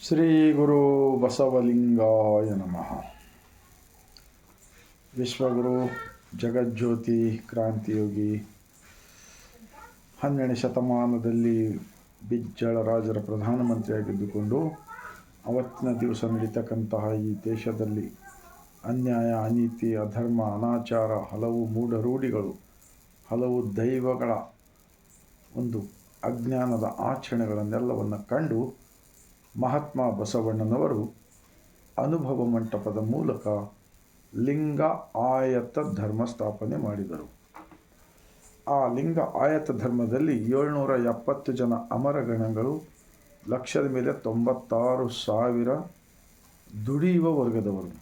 ಶ್ರೀ ಗುರು ಬಸವಲಿಂಗಾಯ ನಮಃ. ವಿಶ್ವಗುರು ಜಗಜ್ಯೋತಿ ಕ್ರಾಂತಿಯೋಗಿ 12ನೇ ಶತಮಾನದಲ್ಲಿ ಬಿಜ್ಜಳ ರಾಜರ ಪ್ರಧಾನಮಂತ್ರಿಯಾಗಿದ್ದುಕೊಂಡು ಅವತ್ತಿನ ದಿವಸ ನಡೀತಕ್ಕಂತಹ ಈ ದೇಶದಲ್ಲಿ ಅನ್ಯಾಯ, ಅನೀತಿ, ಅಧರ್ಮ, ಅನಾಚಾರ, ಹಲವು ಮೂಢರೂಢಿಗಳು, ಹಲವು ದೈವಗಳ ಒಂದು ಅಜ್ಞಾನದ ಆಚರಣೆಗಳನ್ನೆಲ್ಲವನ್ನು ಕಂಡು ಮಹಾತ್ಮ ಬಸವಣ್ಣನವರು ಅನುಭವ ಮಂಟಪದ ಮೂಲಕ ಲಿಂಗ ಆಯತ ಧರ್ಮ ಸ್ಥಾಪನೆ ಮಾಡಿದರು. ಆ ಲಿಂಗ ಆಯತ ಧರ್ಮದಲ್ಲಿ 770 ಜನ ಅಮರಗಣಗಳು, ಲಕ್ಷದ ಮೇಲೆ 96,000 ದುಡಿಯುವ ವರ್ಗದವರು,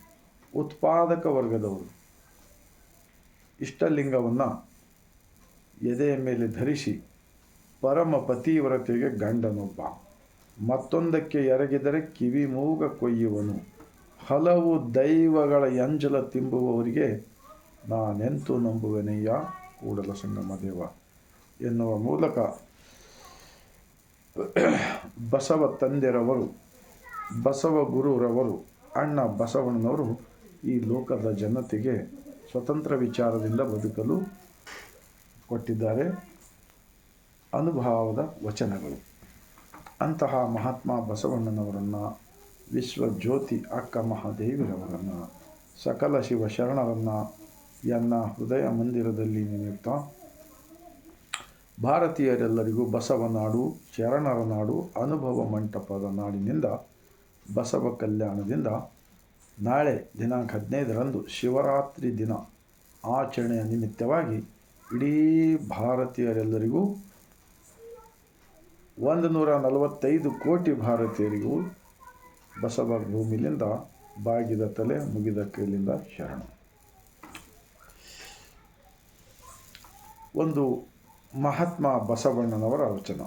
ಉತ್ಪಾದಕ ವರ್ಗದವರು ಇಷ್ಟಲಿಂಗವನ್ನು ಎದೆಯ ಮೇಲೆ ಧರಿಸಿ ಪರಮ ಪತಿವ್ರತೆಗೆ ಗಂಡನೊಬ್ಬ, ಮತ್ತೊಂದಕ್ಕೆ ಎರಗಿದರೆ ಕಿವಿ ಮೂಗ ಕೊಯ್ಯುವನು, ಹಲವು ದೈವಗಳ ಎಂಜಲ ತಿಂಬುವವರಿಗೆ ನಾನೆಂತೂ ನಂಬುವೆನಯ್ಯ ಕೂಡಲ ಸಂಗಮ ದೇವ ಎನ್ನುವ ಮೂಲಕ ಬಸವ ತಂದೆರವರು, ಬಸವ ಗುರುರವರು, ಅಣ್ಣ ಬಸವಣ್ಣನವರು ಈ ಲೋಕದ ಜನತೆಗೆ ಸ್ವತಂತ್ರ ವಿಚಾರದಿಂದ ಬದುಕಲು ಕೊಟ್ಟಿದ್ದಾರೆ ಅನುಭವದ ವಚನಗಳು. ಅಂತಹ ಮಹಾತ್ಮ ಬಸವಣ್ಣನವರನ್ನು, ವಿಶ್ವಜ್ಯೋತಿ ಅಕ್ಕ ಮಹಾದೇವಿರವರನ್ನು, ಸಕಲ ಶಿವ ಶರಣರನ್ನು ಎನ್ನ ಹೃದಯ ಮಂದಿರದಲ್ಲಿ ನೆನೆಯುತ್ತಾ ಭಾರತೀಯರೆಲ್ಲರಿಗೂ ಬಸವನಾಡು, ಶರಣರ ನಾಡು, ಅನುಭವ ಮಂಟಪದ ನಾಡಿನಿಂದ ಬಸವ ಕಲ್ಯಾಣದಿಂದ ನಾಳೆ ದಿನಾಂಕ 15ರಂದು ಶಿವರಾತ್ರಿ ದಿನ ಆಚರಣೆಯ ನಿಮಿತ್ತವಾಗಿ ಇಡೀ ಭಾರತೀಯರೆಲ್ಲರಿಗೂ 145 ಕೋಟಿ ಭಾರತೀಯರಿಗೂ ಬಸವ ಭೂಮಿಲಿಂದ ಬಾಗಿದ ತಲೆ ಮುಗಿದ ಕೈಲಿಂದ ಶರಣ. ಒಂದು ಮಹಾತ್ಮ ಬಸವಣ್ಣನವರ ವಚನ.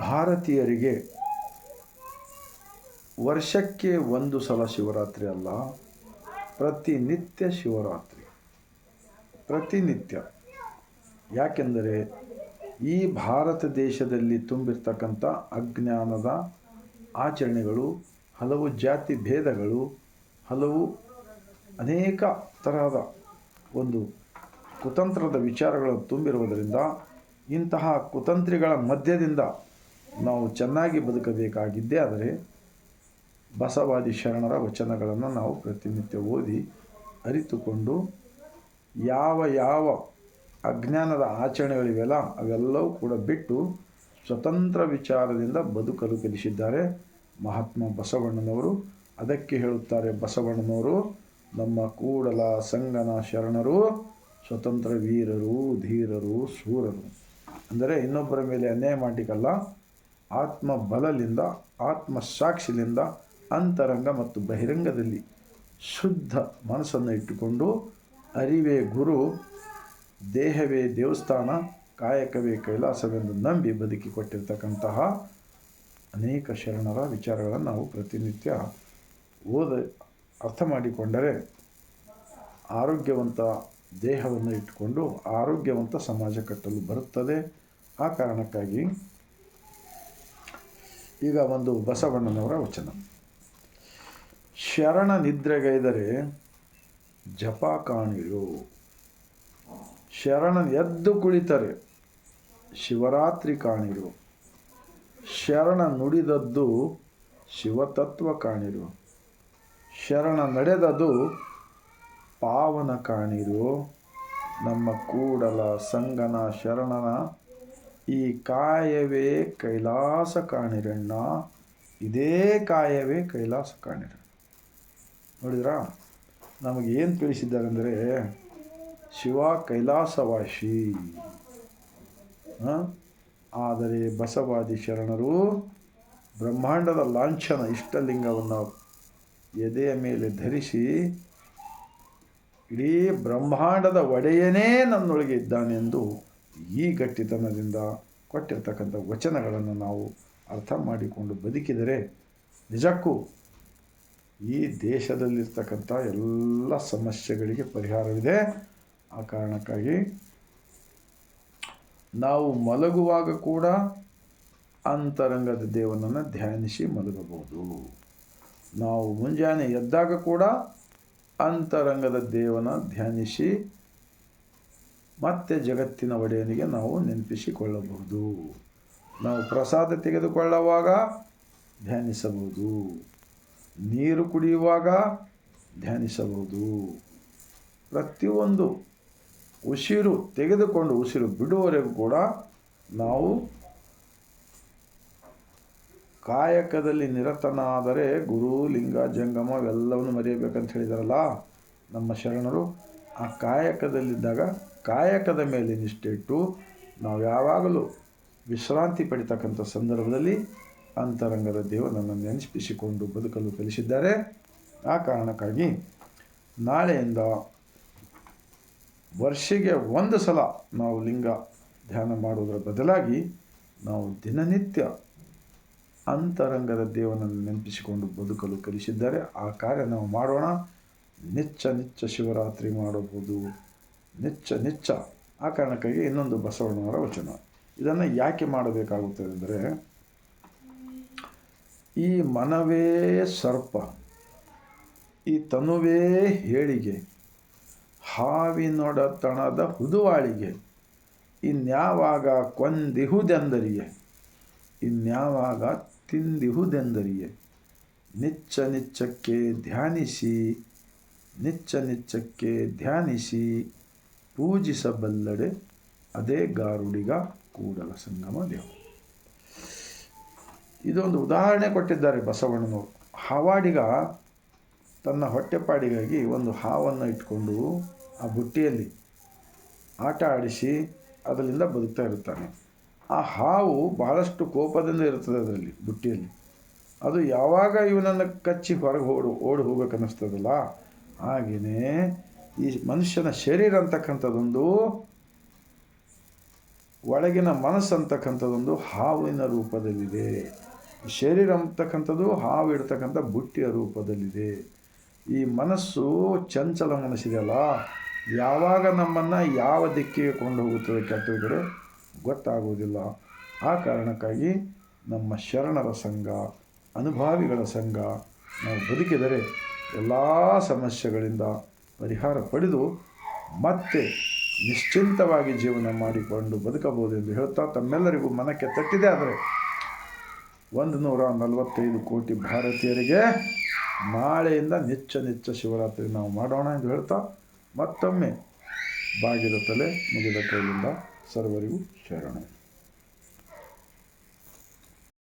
ಭಾರತೀಯರಿಗೆ ವರ್ಷಕ್ಕೆ ಒಂದು ಸಲ ಶಿವರಾತ್ರಿ ಅಲ್ಲ, ಪ್ರತಿನಿತ್ಯ ಶಿವರಾತ್ರಿ, ಪ್ರತಿನಿತ್ಯ. ಯಾಕೆಂದರೆ ಈ ಭಾರತ ದೇಶದಲ್ಲಿ ತುಂಬಿರ್ತಕ್ಕಂಥ ಅಜ್ಞಾನದ ಆಚರಣೆಗಳು, ಹಲವು ಜಾತಿ ಭೇದಗಳು, ಹಲವು ಅನೇಕ ತರಹದ ಒಂದು ಕುತಂತ್ರದ ವಿಚಾರಗಳು ತುಂಬಿರುವುದರಿಂದ ಇಂತಹ ಕುತಂತ್ರಿಗಳ ಮಧ್ಯದಿಂದ ನಾವು ಚೆನ್ನಾಗಿ ಬದುಕಬೇಕಾಗಿದ್ದೇ ಆದರೆ ಬಸವಾದಿ ಶರಣರ ವಚನಗಳನ್ನು ನಾವು ಪ್ರತಿನಿತ್ಯ ಓದಿ ಅರಿತುಕೊಂಡು ಯಾವ ಅಜ್ಞಾನದ ಆಚರಣೆಗಳಿವೆಲ್ಲ ಅವೆಲ್ಲವೂ ಕೂಡ ಬಿಟ್ಟು ಸ್ವತಂತ್ರ ವಿಚಾರದಿಂದ ಬದುಕಲು ಕಲಿಸಿದ್ದಾರೆ ಮಹಾತ್ಮ ಬಸವಣ್ಣನವರು. ಅದಕ್ಕೆ ಹೇಳುತ್ತಾರೆ ಬಸವಣ್ಣನವರು ನಮ್ಮ ಕೂಡಲ ಸಂಗನ ಶರಣರು ಸ್ವತಂತ್ರ ವೀರರು, ಧೀರರು, ಶೂರರು. ಅಂದರೆ ಇನ್ನೊಬ್ಬರ ಮೇಲೆ ಅನ್ಯಾಯ ಮಾಡಲಿಕ್ಕಲ್ಲ, ಆತ್ಮ ಬಲದಿಂದ, ಆತ್ಮ ಸಾಕ್ಷಿಯಿಂದ ಅಂತರಂಗ ಮತ್ತು ಬಹಿರಂಗದಲ್ಲಿ ಶುದ್ಧ ಮನಸ್ಸನ್ನು ಇಟ್ಟುಕೊಂಡು ಅರಿವೇ ಗುರು, ದೇಹವೇ ದೇವಸ್ಥಾನ, ಕಾಯಕವೇ ಕೈಲಾಸವೆಂದು ನಂಬಿ ಬದುಕಿಕೊಟ್ಟಿರ್ತಕ್ಕಂತಹ ಅನೇಕ ಶರಣರ ವಿಚಾರಗಳನ್ನು ನಾವು ಪ್ರತಿನಿತ್ಯ ಅರ್ಥ ಮಾಡಿಕೊಂಡರೆ ಆರೋಗ್ಯವಂತ ದೇಹವನ್ನು ಇಟ್ಟುಕೊಂಡು ಆರೋಗ್ಯವಂತ ಸಮಾಜ ಕಟ್ಟಲು ಬರುತ್ತದೆ. ಆ ಕಾರಣಕ್ಕಾಗಿ ಈಗ ಒಂದು ಬಸವಣ್ಣನವರ ವಚನ. ಶರಣ ನಿದ್ರೆಗೈದರೆ ಜಪ ಕಾಣಿರು, ಶರಣ ಎದ್ದು ಕುಳಿತರೆ ಶಿವರಾತ್ರಿ ಕಾಣಿರು, ಶರಣ ನುಡಿದದ್ದು ಶಿವತತ್ವ ಕಾಣಿರು, ಶರಣ ನಡೆದದು ಪಾವನ ಕಾಣಿರು, ನಮ್ಮ ಕೂಡಲ ಸಂಗನ ಶರಣನ ಈ ಕಾಯವೇ ಕೈಲಾಸ ಕಾಣಿರಣ್ಣ, ಇದೇ ಕಾಯವೇ ಕೈಲಾಸ ಕಾಣಿರಣ್ಣ. ನೋಡಿದ್ರಾ, ನಮಗೇನು ತಿಳಿಸಿದ್ದಾರೆ ಅಂದರೆ ಶಿವ ಕೈಲಾಸವಾಸಿ, ಆದರೆ ಬಸವಾದಿ ಶರಣರು ಬ್ರಹ್ಮಾಂಡದ ಲಾಂಛನ ಇಷ್ಟಲಿಂಗವನ್ನು ಎದೆಯ ಮೇಲೆ ಧರಿಸಿ ಇಡೀ ಬ್ರಹ್ಮಾಂಡದ ಒಡೆಯನೇ ನನ್ನೊಳಗೆ ಇದ್ದಾನೆಂದು ಈ ಗಟ್ಟಿತನದಿಂದ ಕೊಟ್ಟಿರ್ತಕ್ಕಂಥ ವಚನಗಳನ್ನು ನಾವು ಅರ್ಥ ಮಾಡಿಕೊಂಡು ಬದುಕಿದರೆ ನಿಜಕ್ಕೂ ಈ ದೇಶದಲ್ಲಿರ್ತಕ್ಕಂಥ ಎಲ್ಲ ಸಮಸ್ಯೆಗಳಿಗೆ ಪರಿಹಾರವಿದೆ. ಆ ಕಾರಣಕ್ಕಾಗಿ ನಾವು ಮಲಗುವಾಗ ಕೂಡ ಅಂತರಂಗದ ದೇವನನ್ನು ಧ್ಯಾನಿಸಿ ಮಲಗಬಹುದು. ನಾವು ಮುಂಜಾನೆ ಎದ್ದಾಗ ಕೂಡ ಅಂತರಂಗದ ದೇವನ ಧ್ಯಾನಿಸಿ ಮತ್ತೆ ಜಗತ್ತಿನ ಒಡೆಯನಿಗೆ ನಾವು ನೆನಪಿಸಿಕೊಳ್ಳಬಹುದು. ನಾವು ಪ್ರಸಾದ ತೆಗೆದುಕೊಳ್ಳುವಾಗ ಧ್ಯಾನಿಸಬಹುದು, ನೀರು ಕುಡಿಯುವಾಗ ಧ್ಯಾನಿಸಬಹುದು. ಪ್ರತಿಯೊಂದು ಉಸಿರು ತೆಗೆದುಕೊಂಡು ಉಸಿರು ಬಿಡುವವರೆಗೂ ಕೂಡ ನಾವು ಕಾಯಕದಲ್ಲಿ ನಿರತನಾದರೆ ಗುರು ಲಿಂಗ ಜಂಗಮ ಇವೆಲ್ಲವನ್ನು ಮರೆಯಬೇಕಂತ ಹೇಳಿದಾರಲ್ಲ ನಮ್ಮ ಶರಣರು. ಆ ಕಾಯಕದಲ್ಲಿದ್ದಾಗ ಕಾಯಕದ ಮೇಲೆ ನಿಷ್ಠೆ ಇಟ್ಟು ನಾವು ಯಾವಾಗಲೂ ವಿಶ್ರಾಂತಿ ಪಡಿತಕ್ಕಂಥ ಸಂದರ್ಭದಲ್ಲಿ ಅಂತರಂಗದ ದೇವನನ್ನು ನೆನಪಿಸಿಕೊಂಡು ಬದುಕಲು ಕಲಿಸಿದ್ದಾರೆ. ಆ ಕಾರಣಕ್ಕಾಗಿ ನಾಳೆಯಿಂದ ವರ್ಷಿಗೆ ಒಂದು ಸಲ ನಾವು ಲಿಂಗ ಧ್ಯಾನ ಮಾಡುವುದರ ಬದಲಾಗಿ ನಾವು ದಿನನಿತ್ಯ ಅಂತರಂಗದ ದೇವನನ್ನು ನೆನಪಿಸಿಕೊಂಡು ಬದುಕಲು ಕಲಿಸಿದ್ದಾರೆ. ಆ ಕಾರ್ಯ ನಾವು ಮಾಡೋಣ. ನಿತ್ಯ ಶಿವರಾತ್ರಿ ಮಾಡಬಹುದು, ನಿತ್ಯ. ಆ ಕಾರಣಕ್ಕಾಗಿ ಇನ್ನೊಂದು ಬಸವಣ್ಣವರ ವಚನ. ಇದನ್ನು ಯಾಕೆ ಮಾಡಬೇಕಾಗುತ್ತದೆ ಅಂದರೆ, ಈ ಮನವೇ ಸರ್ಪ, ಈ ತನುವೇ ಹೇಳಿಗೆ, ಹಾವಿನೊಡತಣದ ಹುದುವಾಳಿಗೆ, ಇನ್ಯಾವಾಗ ಕೊಂದಿಹುದೆಂದರಿಯೇ, ಇನ್ಯಾವಾಗ ತಿಂದಿಹುದೆಂದರಿಯೇ, ನಿಚ್ಚಕ್ಕೆ ಧ್ಯಾನಿಸಿ ಪೂಜಿಸಬಲ್ಲಡೆ ಅದೇ ಗಾರುಡಿಗ ಕೂಡಲ ಸಂಗಮ ದೇವ. ಇದೊಂದು ಉದಾಹರಣೆ ಕೊಟ್ಟಿದ್ದಾರೆ ಬಸವಣ್ಣನವರು. ಹಾವಾಡಿಗ ತನ್ನ ಹೊಟ್ಟೆಪಾಡಿಗಾಗಿ ಒಂದು ಹಾವನ್ನು ಇಟ್ಕೊಂಡು ಆ ಬುಟ್ಟಿಯಲ್ಲಿ ಆಟ ಆಡಿಸಿ ಅದರಿಂದ ಬದುಕ್ತಾ ಇರುತ್ತಾನೆ. ಆ ಹಾವು ಬಹಳಷ್ಟು ಕೋಪದಿಂದ ಇರ್ತದೆ ಅದರಲ್ಲಿ ಬುಟ್ಟಿಯಲ್ಲಿ. ಅದು ಯಾವಾಗ ಇವನನ್ನು ಕಚ್ಚಿ ಹೊರಗೆ ಓಡಿ ಹೋಗ್ಬೇಕನ್ನಿಸ್ತದಲ್ಲ, ಹಾಗೆಯೇ ಈ ಮನುಷ್ಯನ ಶರೀರ ಅಂತಕ್ಕಂಥದ್ದೊಂದು, ಒಳಗಿನ ಮನಸ್ಸು ಅಂತಕ್ಕಂಥದ್ದೊಂದು ಹಾವಿನ ರೂಪದಲ್ಲಿದೆ. ಶರೀರ ಅಂತಕ್ಕಂಥದ್ದು ಹಾವು ಇಡ್ತಕ್ಕಂಥ ಬುಟ್ಟಿಯ ರೂಪದಲ್ಲಿದೆ. ಈ ಮನಸ್ಸು ಚಂಚಲ ಮನಸ್ಸಿದೆಯಲ್ಲ, ಯಾವಾಗ ನಮ್ಮನ್ನು ಯಾವ ದಿಕ್ಕಿಗೆ ಕೊಂಡು ಹೋಗುತ್ತದೆ ಕೆಟ್ಟ ಕಡೆ ಗೊತ್ತಾಗುವುದಿಲ್ಲ. ಆ ಕಾರಣಕ್ಕಾಗಿ ನಮ್ಮ ಶರಣರ ಸಂಘ, ಅನುಭಾವಿಗಳ ಸಂಘ ನಾವು ಬದುಕಿದರೆ ಎಲ್ಲ ಸಮಸ್ಯೆಗಳಿಂದ ಪರಿಹಾರ ಪಡೆದು ಮತ್ತೆ ನಿಶ್ಚಿಂತವಾಗಿ ಜೀವನ ಮಾಡಿಕೊಂಡು ಬದುಕಬಹುದು ಎಂದು ಹೇಳ್ತಾ ತಮ್ಮೆಲ್ಲರಿಗೂ ಮನಕ್ಕೆ ತಟ್ಟಿದೆ. ಆದರೆ 145 ಕೋಟಿ ಭಾರತೀಯರಿಗೆ ನಾಳೆಯಿಂದ ನಿತ್ಯ ಶಿವರಾತ್ರಿ ನಾವು ಮಾಡೋಣ ಎಂದು ಹೇಳ್ತಾ ಮತ್ತೊಮ್ಮೆ ಬಾಗಿದ ತಲೆ ಮುಗಿದ ಕೈಯಿಂದ ಸರ್ವರಿಗೂ ಶರಣ.